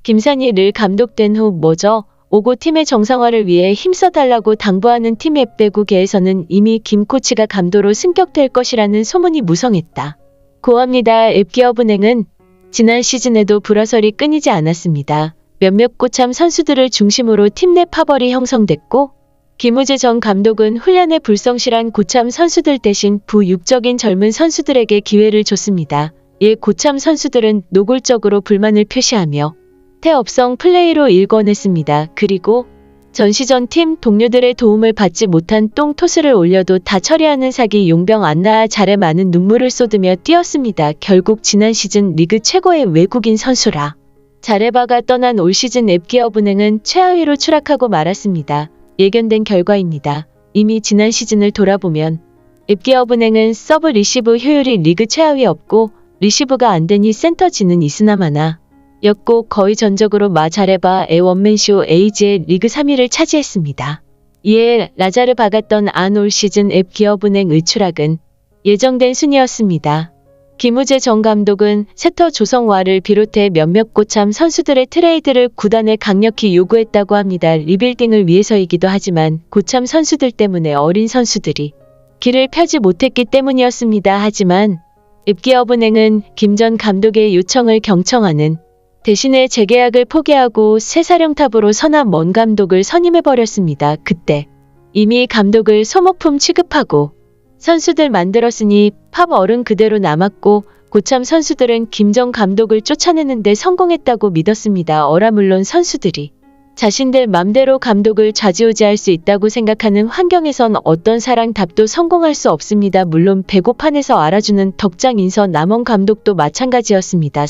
김산이 를 감독된 후 뭐죠? 오고 팀의 정상화를 위해 힘써달라고 당부하는 팀 앱배구계에서는 이미 김 코치가 감독으로 승격될 것이라는 소문이 무성했다. 고합니다. 앱기업은행은 지난 시즌에도 불화설이 끊이지 않았습니다. 몇몇 고참 선수들을 중심으로 팀 내 파벌이 형성됐고 김우재 전 감독은 훈련에 불성실한 고참 선수들 대신 부육적인 젊은 선수들에게 기회를 줬습니다. 이에 고참 선수들은 노골적으로 불만을 표시하며 태업성 플레이로 일궈냈습니다. 그리고 전시전 팀 동료들의 도움을 받지 못한 똥 토스를 올려도 다 처리하는 사기 용병 안나 잘에 많은 눈물을 쏟으며 뛰었습니다. 결국 지난 시즌 리그 최고의 외국인 선수라 자레바가 떠난 올 시즌 앱기업은행은 최하위로 추락하고 말았습니다. 예견된 결과입니다. 이미 지난 시즌을 돌아보면 앱기업은행은 서브 리시브 효율이 리그 최하위였고 리시브가 안 되니 센터지는 이스나마나 였고 거의 전적으로 자레바의 원맨쇼 에이지의 리그 3위를 차지했습니다. 이에 라자르 박았던 올 시즌 앱기업은행의 추락은 예정된 순이었습니다. 김우재 전 감독은 세터 조성화를 비롯해 몇몇 고참 선수들의 트레이드를 구단에 강력히 요구했다고 합니다. 리빌딩을 위해서이기도 하지만 고참 선수들 때문에 어린 선수들이 길을 펴지 못했기 때문이었습니다. 하지만 앱기업은행은 김 전 감독의 요청을 경청하는 대신에 재계약을 포기하고 새 사령탑으로 선한 먼 감독을 선임해버렸습니다. 그때 이미 감독을 소모품 취급하고 선수들 만들었으니 팝 어른 그대로 남았고 고참 선수들은 김 전 감독을 쫓아내는데 성공했다고 믿었습니다. 물론 선수들이 자신들 맘대로 감독을 좌지우지할 수 있다고 생각하는 환경에선 어떤 사랑답도 성공할 수 없습니다. 물론 배고판에서 알아주는 덕장 인서 남원 감독도 마찬가지였습니다.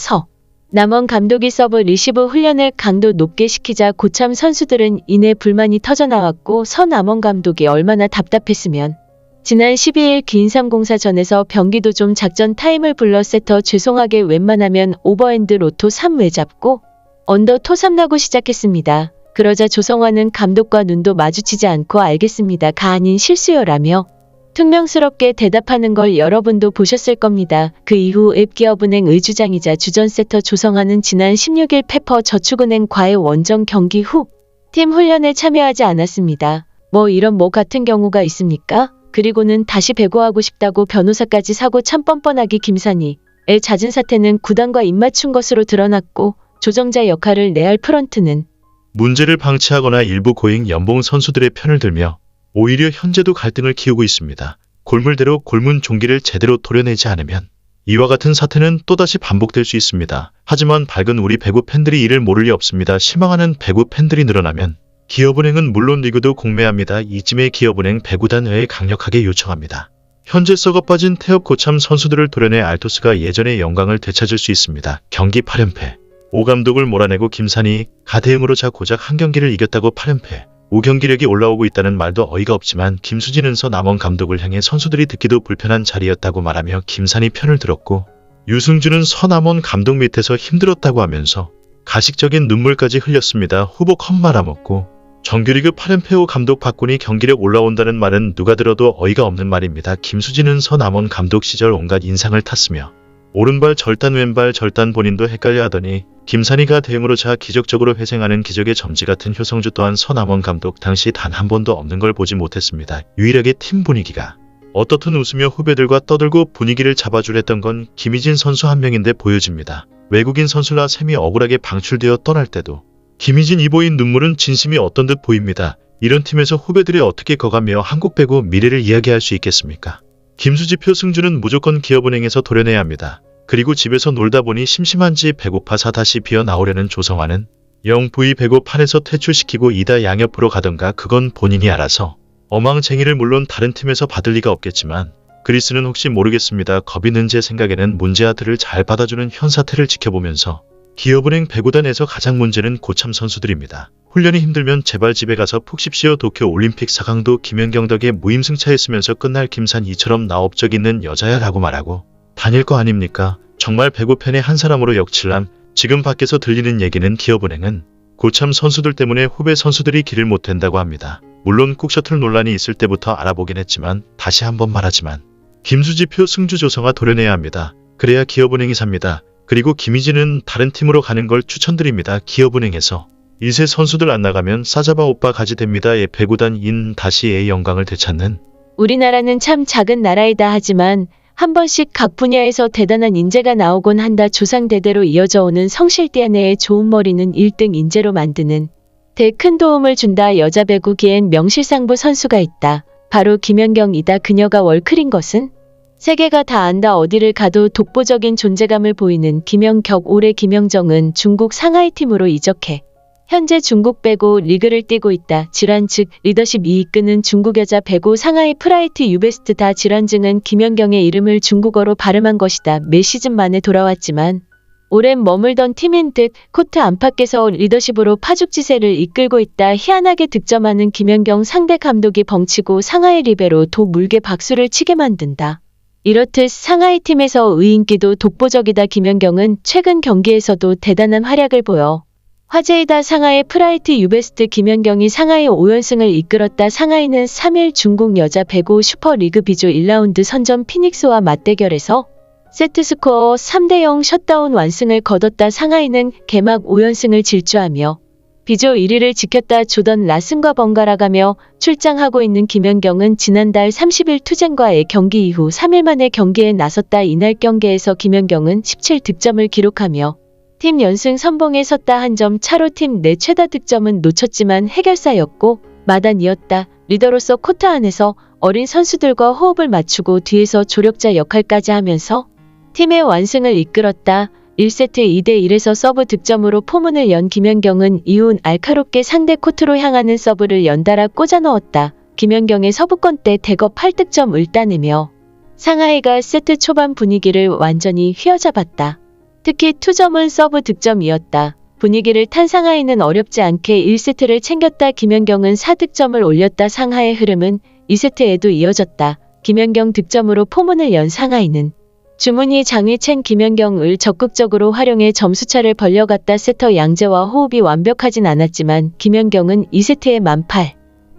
남원 감독이 서브 리시브 훈련을 강도 높게 시키자 고참 선수들은 이내 불만이 터져나왔고 남원 감독이 얼마나 답답했으면 지난 12일 기인삼공사전에서 병기도 좀 작전 타임을 불러 세터 죄송하게 웬만하면 오버핸드 로토 3 외잡고 언더 토 3나고 시작했습니다. 그러자 조성화는 감독과 눈도 마주치지 않고 알겠습니다가 아닌 실수요라며 퉁명스럽게 대답하는 걸 여러분도 보셨을 겁니다. 그 이후 앱기업은행 의주장이자 주전 세터 조성화는 지난 16일 페퍼 저축은행과의 원정 경기 후 팀 훈련에 참여하지 않았습니다. 이런 같은 경우가 있습니까? 그리고는 다시 배구하고 싶다고 변호사까지 사고 참 뻔뻔하기 김산이의 잦은 사태는 구단과 입맞춘 것으로 드러났고 조정자 역할을 내할 프런트는 문제를 방치하거나 일부 고잉 연봉 선수들의 편을 들며 오히려 현재도 갈등을 키우고 있습니다. 골물대로 골문 종기를 제대로 도려내지 않으면 이와 같은 사태는 또다시 반복될 수 있습니다. 하지만 밝은 우리 배구 팬들이 이를 모를 리 없습니다. 실망하는 배구 팬들이 늘어나면 기업은행은 물론 리그도 공매합니다. 이쯤에 기업은행 배구단회에 강력하게 요청합니다. 현재 썩어 빠진 태업 고참 선수들을 도려내 알토스가 예전의 영광을 되찾을 수 있습니다. 경기 8연패. 5감독을 몰아내고 김산이 가대응으로 고작 한 경기를 이겼다고 8연패. 5경기력이 올라오고 있다는 말도 어이가 없지만 김수진은 남원 감독을 향해 선수들이 듣기도 불편한 자리였다고 말하며 김산이 편을 들었고 유승준은 남원 감독 밑에서 힘들었다고 하면서 가식적인 눈물까지 흘렸습니다. 후보 컵 말아먹고 정규리그 8연패 후 감독 바꾸니 경기력 올라온다는 말은 누가 들어도 어이가 없는 말입니다. 김수진은 남원 감독 시절 온갖 인상을 탔으며 오른발 절단 왼발 절단 본인도 헷갈려 하더니 김산이가 대응으로 기적적으로 회생하는 기적의 점지 같은 효성주 또한 남원 감독 당시 단 한 번도 없는 걸 보지 못했습니다. 유일하게 팀 분위기가 어떻든 웃으며 후배들과 떠들고 분위기를 잡아주랬던 건 김희진 선수 한 명인데 보여집니다. 외국인 선수라 셈이 억울하게 방출되어 떠날 때도 김희진 이보인 눈물은 진심이 어떤 듯 보입니다. 이런 팀에서 후배들이 어떻게 거가며 한국 배구 미래를 이야기할 수 있겠습니까? 김수지표 승주는 무조건 기업은행에서 도려내야 합니다. 그리고 집에서 놀다 보니 심심한지 배고파서 다시 비어 나오려는 조성화는 영V 배고판에서 퇴출시키고 이다 양옆으로 가던가 그건 본인이 알아서 어망쟁이를 물론 다른 팀에서 받을 리가 없겠지만 그리스는 혹시 모르겠습니다. 겁이는 제 생각에는 문제아들을 잘 받아주는 현 사태를 지켜보면서 기업은행 배구단에서 가장 문제는 고참 선수들입니다. 훈련이 힘들면 제발 집에 가서 푹 쉽시오. 도쿄 올림픽 4강도 김연경 덕에 무임승차했으면서 끝날 김산이처럼 나 업적 있는 여자야 라고 말하고 다닐 거 아닙니까? 정말 배구 팬의 한 사람으로 역칠남. 지금 밖에서 들리는 얘기는 기업은행은 고참 선수들 때문에 후배 선수들이 길을 못 댄다고 합니다. 물론 꾹셔틀 논란이 있을 때부터 알아보긴 했지만 다시 한번 말하지만 김수지표 승주 조성화 도려내야 합니다. 그래야 기업은행이 삽니다. 그리고 김희진은 다른 팀으로 가는 걸 추천드립니다. 기업은행에서 1세 선수들 안 나가면 싸잡아 오빠 가지 됩니다의 배구단 인-A의 영광을 되찾는. 우리나라는 참 작은 나라이다 하지만 한 번씩 각 분야에서 대단한 인재가 나오곤 한다. 조상대대로 이어져 오는 성실DNA의 좋은 머리는 1등 인재로 만드는 데 큰 도움을 준다. 여자 배구계엔 명실상부 선수가 있다. 바로 김연경이다. 그녀가 월클인 것은 세계가 다 안다. 어디를 가도 독보적인 존재감을 보이는 김연경. 올해 김연정은 중국 상하이 팀으로 이적해 현재 중국 배구 리그를 뛰고 있다. 질환 즉 리더십이 이끄는 중국 여자 배구 상하이 프라이트 유베스트. 다 질환증은 김연경의 이름을 중국어로 발음한 것이다. 몇 시즌 만에 돌아왔지만 오랜 머물던 팀인 듯 코트 안팎에서 리더십으로 파죽지세를 이끌고 있다. 희한하게 득점하는 김연경 상대 감독이 벙치고 상하이 리베로 도 물게 박수를 치게 만든다. 이렇듯 상하이 팀에서 의인기도 독보적이다. 김연경은 최근 경기에서도 대단한 활약을 보여 화제이다. 상하이 프라이트 유베스트. 김연경이 상하이 5연승을 이끌었다. 상하이는 3일 중국 여자 배구 슈퍼리그 B조 1라운드 선전 피닉스와 맞대결에서 세트스코어 3대0 셧다운 완승을 거뒀다. 상하이는 개막 5연승을 질주하며 B조 1위를 지켰다. 조던 라슨과 번갈아가며 출장하고 있는 김연경은 지난달 30일 투쟁과의 경기 이후 3일 만에 경기에 나섰다. 이날 경기에서 김연경은 17득점을 기록하며 팀 연승 선봉에 섰다. 한 점 차로 팀 내 최다 득점은 놓쳤지만 해결사였고 마단이었다. 리더로서 코트 안에서 어린 선수들과 호흡을 맞추고 뒤에서 조력자 역할까지 하면서 팀의 완승을 이끌었다. 1세트 2대1에서 서브 득점으로 포문을 연 김연경은 이후 날카롭게 상대 코트로 향하는 서브를 연달아 꽂아 넣었다. 김연경의 서브권 때 대거 8득점을 따내며 상하이가 세트 초반 분위기를 완전히 휘어잡았다. 특히 투점은 서브 득점이었다. 분위기를 탄 상하이는 어렵지 않게 1세트를 챙겼다. 김연경은 4득점을 올렸다. 상하이의 흐름은 2세트에도 이어졌다. 김연경 득점으로 포문을 연 상하이는 주문이 장위첸 김연경을 적극적으로 활용해 점수차를 벌려갔다. 세터 양재와 호흡이 완벽하진 않았지만 김연경은 2세트에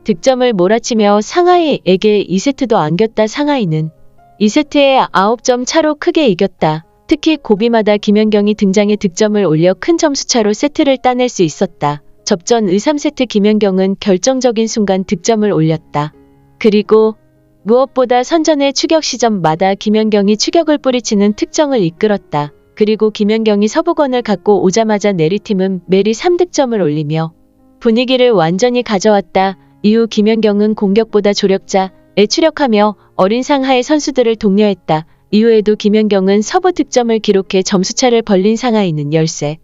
18득점을 몰아치며 상하이에게 2세트도 안겼다. 상하이는 2세트에 9점 차로 크게 이겼다. 특히 고비마다 김연경이 등장해 득점을 올려 큰 점수차로 세트를 따낼 수 있었다. 접전 3세트 김연경은 결정적인 순간 득점을 올렸다. 그리고 무엇보다 선전의 추격 시점마다 김연경이 추격을 뿌리치는 특정을 이끌었다. 그리고 김연경이 서브권을 갖고 오자마자 내리팀은 매리 3득점을 올리며 분위기를 완전히 가져왔다. 이후 김연경은 공격보다 조력자에 추력하며 어린 상하이 선수들을 독려했다. 이후에도 김연경은 서브 득점을 기록해 점수차를 벌린 상하이는 13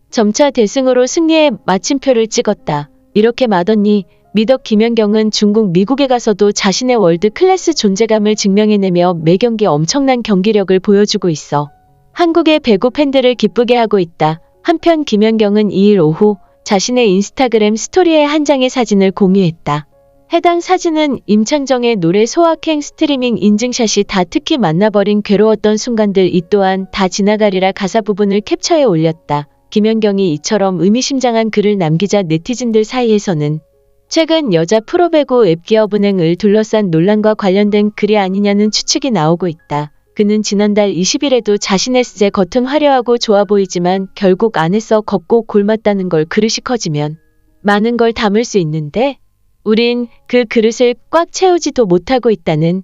점차 대승으로 승리의 마침표를 찍었다. 이렇게 마더니 미덕 김연경은 중국 미국에 가서도 자신의 월드 클래스 존재감을 증명해내며 매 경기 엄청난 경기력을 보여주고 있어 한국의 배구 팬들을 기쁘게 하고 있다. 한편 김연경은 2일 오후 자신의 인스타그램 스토리에 한 장의 사진을 공유했다. 해당 사진은 임창정의 노래 소확행 스트리밍 인증샷이 다 특히 만나버린 괴로웠던 순간들 이 또한 다 지나가리라 가사 부분을 캡처해 올렸다. 김연경이 이처럼 의미심장한 글을 남기자 네티즌들 사이에서는 최근 여자 프로배구 앱 기업은행을 둘러싼 논란과 관련된 글이 아니냐는 추측이 나오고 있다. 그는 지난달 20일에도 자신의 세 겉은 화려하고 좋아 보이지만 결국 안에서 걷고 골맞다는 걸 그릇이 커지면 많은 걸 담을 수 있는데 우린 그 그릇을 꽉 채우지도 못하고 있다는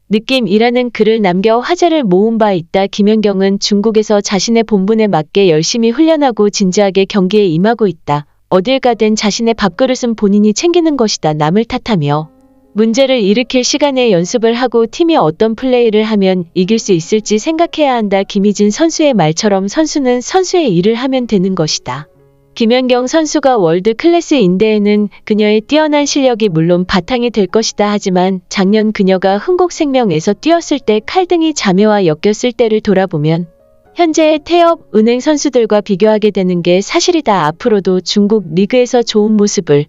느낌이라는 글을 남겨 화제를 모은 바 있다. 김연경은 중국에서 자신의 본분에 맞게 열심히 훈련하고 진지하게 경기에 임하고 있다. 어딜 가든 자신의 밥그릇은 본인이 챙기는 것이다. 남을 탓하며 문제를 일으킬 시간에 연습을 하고 팀이 어떤 플레이를 하면 이길 수 있을지 생각해야 한다. 김희진 선수의 말처럼 선수는 선수의 일을 하면 되는 것이다. 김연경 선수가 월드 클래스인 데에는 그녀의 뛰어난 실력이 물론 바탕이 될 것이다. 하지만 작년 그녀가 흥국생명에서 뛰었을 때 칼등이 자매와 엮였을 때를 돌아보면 현재의 태업, 은행 선수들과 비교하게 되는 게 사실이다. 앞으로도 중국 리그에서 좋은 모습을